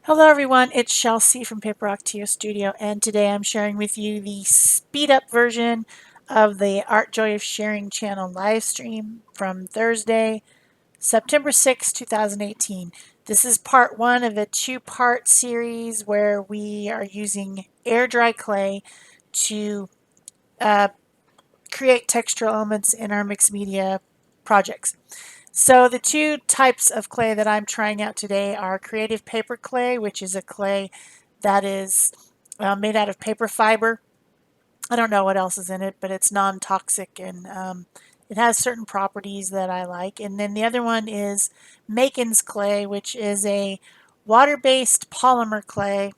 Hello everyone, it's Shel C from PaperOcotilloStudio, and today I'm sharing with you the speed up version of the Art Joy of Sharing channel live stream from Thursday, September 6, 2018. This is part one of a two-part series where we are using air dry clay to create textural elements in our mixed media projects. So the two types of clay that I'm trying out today are creative paper clay, which is a clay that is made out of paper fiber. I don't know what else is in it, but it's non-toxic and it has certain properties that I like. And then the other one is Macon's clay, which is a water-based polymer clay,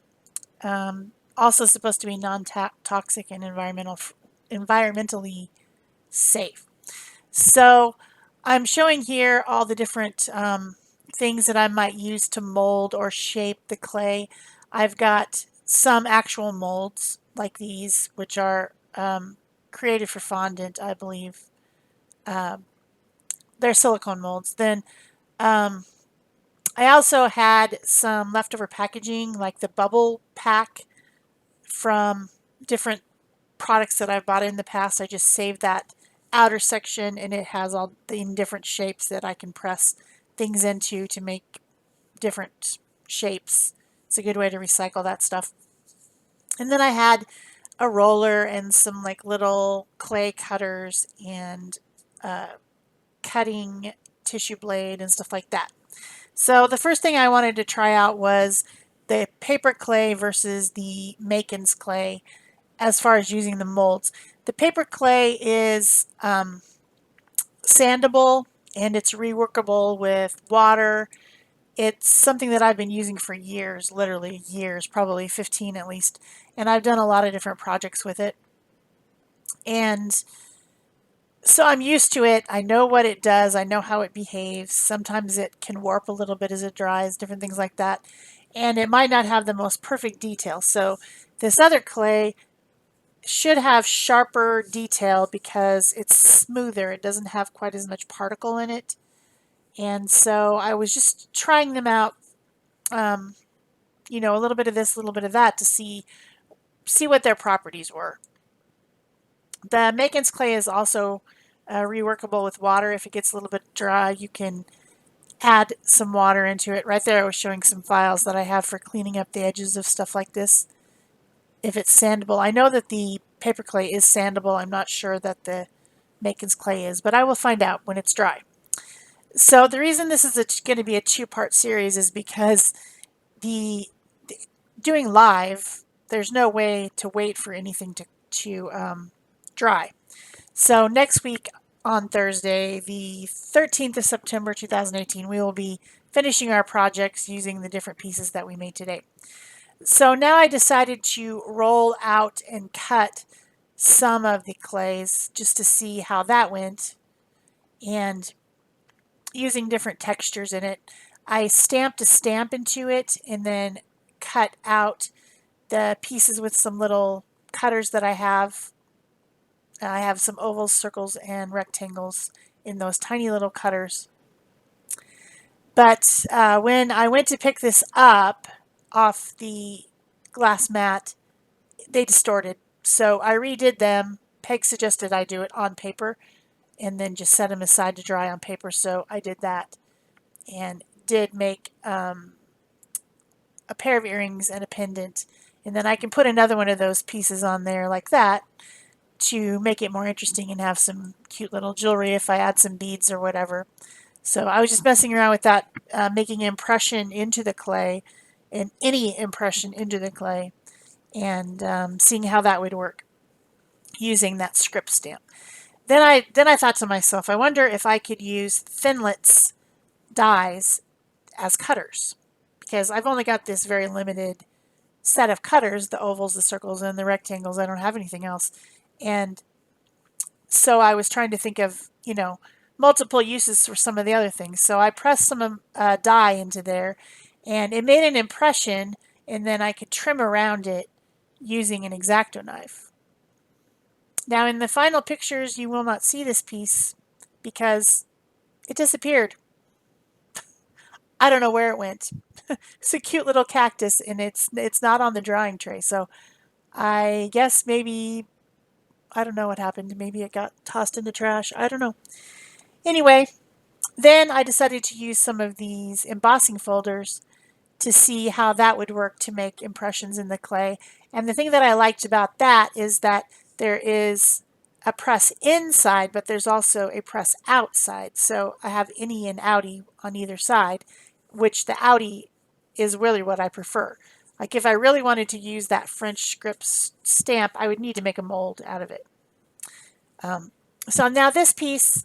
also supposed to be non-toxic and environmentally safe. So I'm showing here all the different things that I might use to mold or shape the clay. I've got some actual molds like these, which are created for fondant, I believe. They're silicone molds. Then I also had some leftover packaging, like the bubble pack from different products that I've bought in the past. I just saved that outer section and it has all the different shapes that I can press things into to make different shapes. It's a good way to recycle that stuff. And then I had a roller and some like little clay cutters and cutting tissue blade and stuff like that. So the first thing I wanted to try out was the paper clay versus the Macon's clay as far as using the molds. The paper clay is sandable and it's reworkable with water. It's something that I've been using for years, literally years, probably 15 at least. And I've done a lot of different projects with it. And so I'm used to it. I know what it does. I know how it behaves. Sometimes it can warp a little bit as it dries, different things like that. And it might not have the most perfect detail. So this other clay should have sharper detail because it's smoother. It doesn't have quite as much particle in it. And so I was just trying them out, a little bit of this, a little bit of that to see what their properties were. The Macon's clay is also reworkable with water. If it gets a little bit dry, you can add some water into it. Right there I was showing some files that I have for cleaning up the edges of stuff like this. If it's sandable, I know that the paper clay is sandable. I'm not sure that the Macon's clay is, but I will find out when it's dry. So the reason this is going to be a two-part series is because the doing live, there's no way to wait for anything to dry. So next week on Thursday, the 13th of September 2018, we will be finishing our projects using the different pieces that we made today. So now I decided to roll out and cut some of the clays just to see how that went, and using different textures in it. I stamped a stamp into it and then cut out the pieces with some little cutters that I have. I have some ovals, circles, and rectangles in those tiny little cutters. But when I went to pick this up off the glass mat, they distorted. So I redid them. Peg suggested I do it on paper and then just set them aside to dry on paper. So I did that and did make a pair of earrings and a pendant. And then I can put another one of those pieces on there like that to make it more interesting and have some cute little jewelry if I add some beads or whatever. So I was just messing around with that, making an impression into the clay, and any impression into the clay, and seeing how that would work using that script stamp. Then I thought to myself, I wonder if I could use Thinlet's dies as cutters, because I've only got this very limited set of cutters, the ovals, the circles, and the rectangles. I don't have anything else. And so I was trying to think of, multiple uses for some of the other things. So I pressed some dye into there and it made an impression, and then I could trim around it using an X-Acto knife. Now in the final pictures you will not see this piece because it disappeared. I don't know where it went. It's a cute little cactus, and it's not on the drying tray. So I guess maybe, I don't know what happened. Maybe it got tossed in the trash. I don't know. Anyway, then I decided to use some of these embossing folders to see how that would work to make impressions in the clay. And the thing that I liked about that is that there is a press inside, but there's also a press outside. So I have innie and outie on either side, which the outie is really what I prefer. Like if I really wanted to use that French script stamp, I would need to make a mold out of it. So now this piece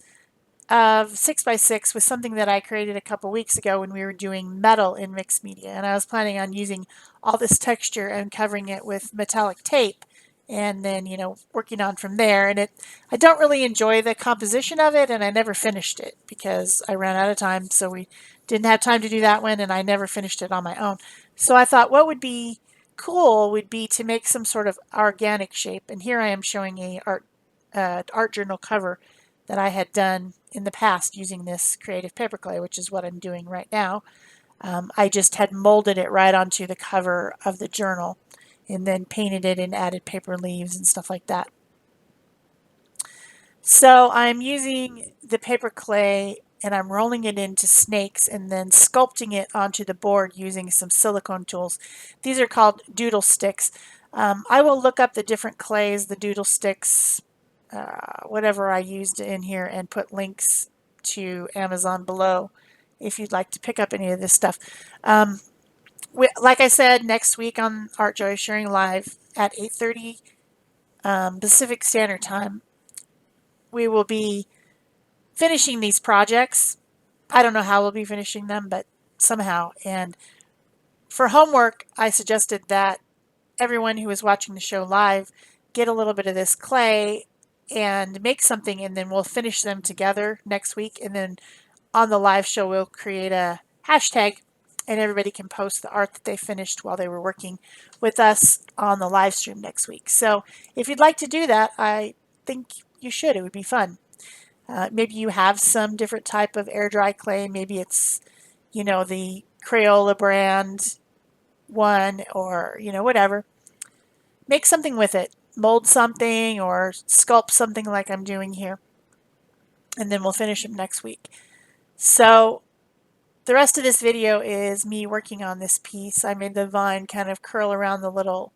of 6x6 was something that I created a couple weeks ago when we were doing metal in mixed media, and I was planning on using all this texture and covering it with metallic tape, and then working on from there. And I don't really enjoy the composition of it, and I never finished it because I ran out of time, so we didn't have time to do that one, and I never finished it on my own. So I thought what would be cool would be to make some sort of organic shape, and here I am showing a art journal cover that I had done in the past using this creative paper clay, which is what I'm doing right now. I just had molded it right onto the cover of the journal and then painted it and added paper leaves and stuff like that. So I'm using the paper clay and I'm rolling it into snakes and then sculpting it onto the board using some silicone tools. These are called doodle sticks. I will look up the different clays, the doodle sticks, whatever I used in here, and put links to Amazon below if you'd like to pick up any of this stuff. Like I said, next week on Art Joy Sharing Live at 8:30 Pacific Standard Time, we will be finishing these projects. I don't know how we'll be finishing them, but somehow. And for homework, I suggested that everyone who is watching the show live get a little bit of this clay and make something, and then we'll finish them together next week. And then on the live show, we'll create a hashtag and everybody can post the art that they finished while they were working with us on the live stream next week. So if you'd like to do that, I think you should. It would be fun. Maybe you have some different type of air dry clay. Maybe it's, the Crayola brand one, or, whatever. Make something with it. Mold something or sculpt something like I'm doing here. And then we'll finish them next week. So the rest of this video is me working on this piece. I made the vine kind of curl around the little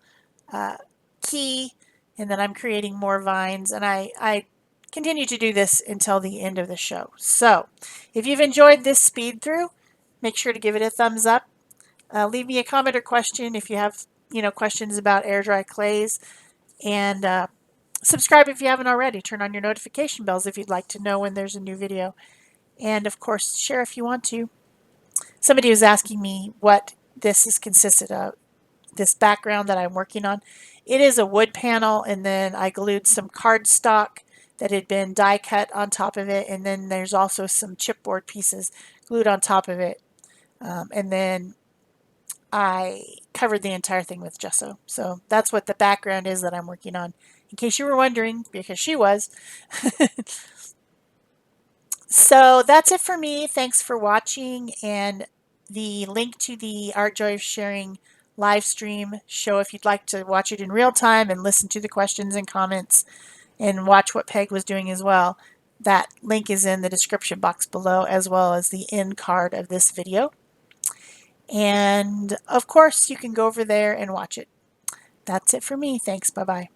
key, and then I'm creating more vines, and I continue to do this until the end of the show. So if you've enjoyed this speed through, make sure to give it a thumbs up. Leave me a comment or question if you have questions about air dry clays, and subscribe if you haven't already. Turn on your notification bells if you'd like to know when there's a new video, and of course share if you want to. Somebody was asking me what this is consisted of, this background that I'm working on. It is a wood panel, and then I glued some cardstock that had been die cut on top of it, and then there's also some chipboard pieces glued on top of it, and then I covered the entire thing with gesso. So that's what the background is that I'm working on, in case you were wondering, because she was. So that's it for me. Thanks for watching, and the link to the Art Joy of Sharing live stream show, if you'd like to watch it in real time and listen to the questions and comments and watch what Peg was doing as well, that link is in the description box below, as well as the end card of this video. And of course, you can go over there and watch it. That's it for me. Thanks. Bye-bye.